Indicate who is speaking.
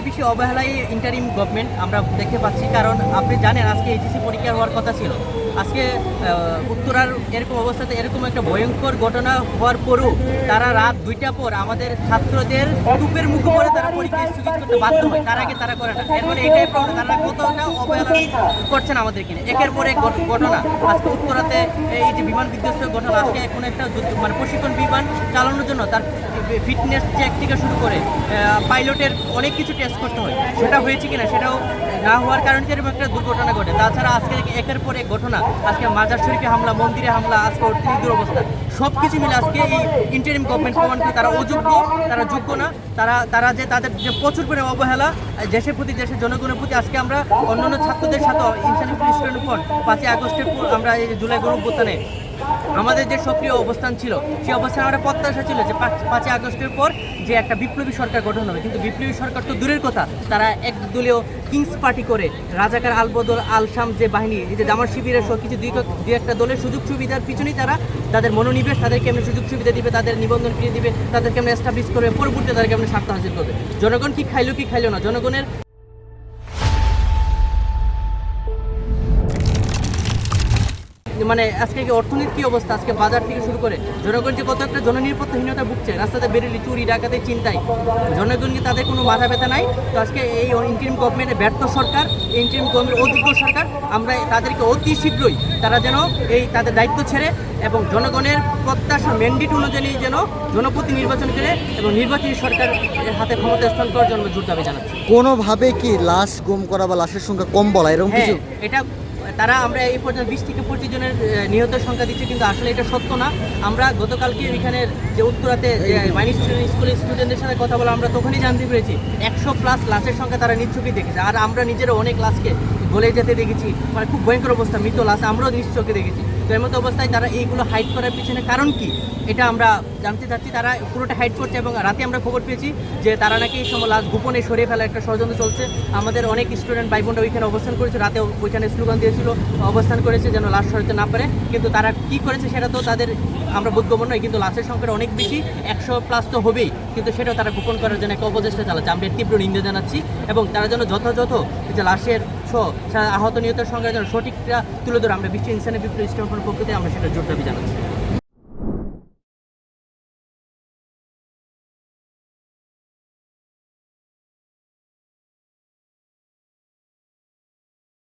Speaker 1: বেশি অবহেলায় interim government আমরা দেখতে পাচ্ছি। কারণ আপনি জানেন আজকে এইচএসসি পরীক্ষা হওয়ার কথা ছিল, আজকে উত্তরার এরকম অবস্থাতে এরকম একটা ভয়ঙ্কর ঘটনা হওয়ার পরও তারা রাত 2টা পর আমাদের ছাত্রদের টুপের মুখে পরে তারা পরীক্ষা স্থগিত করতে বাধ্য হয়। তার আগে তারা করে না। এরপরে এটাই প্রমাণ তারা কতটা অবহেলা করছেন আমাদেরকে। একের পর এক ঘটনা আজকে উত্তরাতে এই যে বিমান বিধ্বস্তের ঘটনা, আজকে কোনো একটা মানে প্রশিক্ষণ বিমান চালানোর জন্য তার ফিটনেস চেক থেকে শুরু করে পাইলটের অনেক কিছু টেস্ট করতে হয়, সেটা হয়েছে কিনা সেটাও না হওয়ার কারণে এরকম একটা দুর্ঘটনা ঘটে। তাছাড়া আজকে একের পর এক ঘটনা, আজকে মাজার শরীফে হামলা, মন্দিরে হামলা, আজকে অর্থনীতির অবস্থা, সব কিছু মিলে আজকে এই ইন্টারিম গভর্নমেন্ট প্রমাণ করে তারা অযোগ্য, তারা যোগ্য না। তারা যে তাদের যে প্রচুর পরিমাণে অবহেলা দেশের প্রতি, দেশের জনগণের প্রতি। আজকে আমরা অন্যান্য ছাত্রদের সাথে ইনসানিয়ত স্টুডেন্ট উপর 5ই আগস্টের পর আমরা এই জুলাই গণঅভ্যুত্থানে আমাদের যে সক্রিয় অবস্থান ছিল, সেই অবস্থানে আমরা প্রত্যাশা ছিল যে 5ই আগস্টের পর যে একটা বিপ্লবী সরকার গঠন হবে। কিন্তু বিপ্লবী সরকার তো দূরের কথা, তারা একদলীয় কিংস পার্টি করে রাজাকার আলবদর আলশাম যে বাহিনী, এই যে জামাত শিবিরের সব কিছু দুই একটা দলের সুযোগ সুবিধার পিছনেই তারা তাদের মনোনিবেশ, তাদের কেমন সুযোগ সুবিধা দিবে, তাদের নিবন্ধন ফিরিয়ে দিবে, তাদের কেমন এস্টাবলিশ করবে, পরবর্তীতে তাদের কেমন স্বার্থ হাসিল করবে। জনগণ কি খাইলো না, জনগণের মানে আজকে কি অর্থনীতির কী অবস্থা, আজকে বাজার থেকে শুরু করে জনগণ যে কত একটা জননিরাপত্তাহীনতা ভুগছে, রাস্তাতে বেরোলি চুরি ডাকাতের চিন্তায় জনগণকে তাদের কোনো মাথা ব্যথা নাই। তো আজকে এই ইন্টারিম গভর্নমেন্টের ব্যর্থ সরকার, এই ইন্টারিম গভর্নমেন্ট অযোগ্য সরকার, আমরা তাদেরকে অতি শীঘ্রই তারা যেন এই তাদের দায়িত্ব ছেড়ে এবং জনগণের প্রত্যাশা ম্যান্ডেট অনুযায়ী যেন জনপ্রতি নির্বাচন করে এবং নির্বাচনী সরকার হাতে ক্ষমতা স্থান করার জন্য জোর দাবি জানাচ্ছি।
Speaker 2: কোনোভাবে কি লাশ গুম করা বা লাশের সংখ্যা কম বলা এরকম কিছু?
Speaker 1: এটা তারা আমরা এই পর্যন্ত 20 থেকে 25 জনের নিহতের সংখ্যা দিচ্ছে, কিন্তু আসলে এটা সত্য না। আমরা গতকালকে এখানে যে উত্তরাতে মাইনি স্কুলের স্টুডেন্টদের সাথে কথা বলে আমরা তখনই জানতে পেরেছি 100+ লাশের সংখ্যা তারা নিজ চোখে দেখেছে। আর আমরা নিজেরা অনেক লাশকে গলে যেতে দেখেছি, মানে খুব ভয়ঙ্কর অবস্থা, মৃত লাশ আমরাও নিজ চোখে দেখেছি। তো এর মতো অবস্থায় তারা এইগুলো হাইড করার পিছনে কারণ কি, এটা আমরা জানতে চাচ্ছি। তারা পুরোটা হাইড করছে এবং রাতে আমরা খবর পেয়েছি যে তারা নাকি এই সময় লাশ গোপনে সরিয়ে ফেলার একটা ষড়যন্ত্র চলছে। আমাদের অনেক স্টুডেন্ট ভাই বোনরা ওইখানে অবস্থান করেছে, রাতে ওইখানে স্লোগান দিয়েছিল, অবস্থান করেছে যেন লাশ সরাতে না পারে। কিন্তু তারা কি করেছে সেটা তো তাদের আমরা বোধগম্য নয়, কিন্তু লাশের সংখ্যা অনেক বেশি, 100+ তো হবেই, কিন্তু সেটাও তারা গোপন করার জন্য একটা অপচেষ্টা চালাচ্ছে। আমরা তীব্র নিন্দা জানাচ্ছি এবং তারা যেন যথাযথ যে লাশের আহত নিহতের সংখ্যা যেন সঠিকটা তুলে ধরে আমরা বিশ্ব ইনসানিয়ত বিপ্লবী ইসলামের পক্ষ থেকে আমরা সেটা জোর দাবি জানাচ্ছি।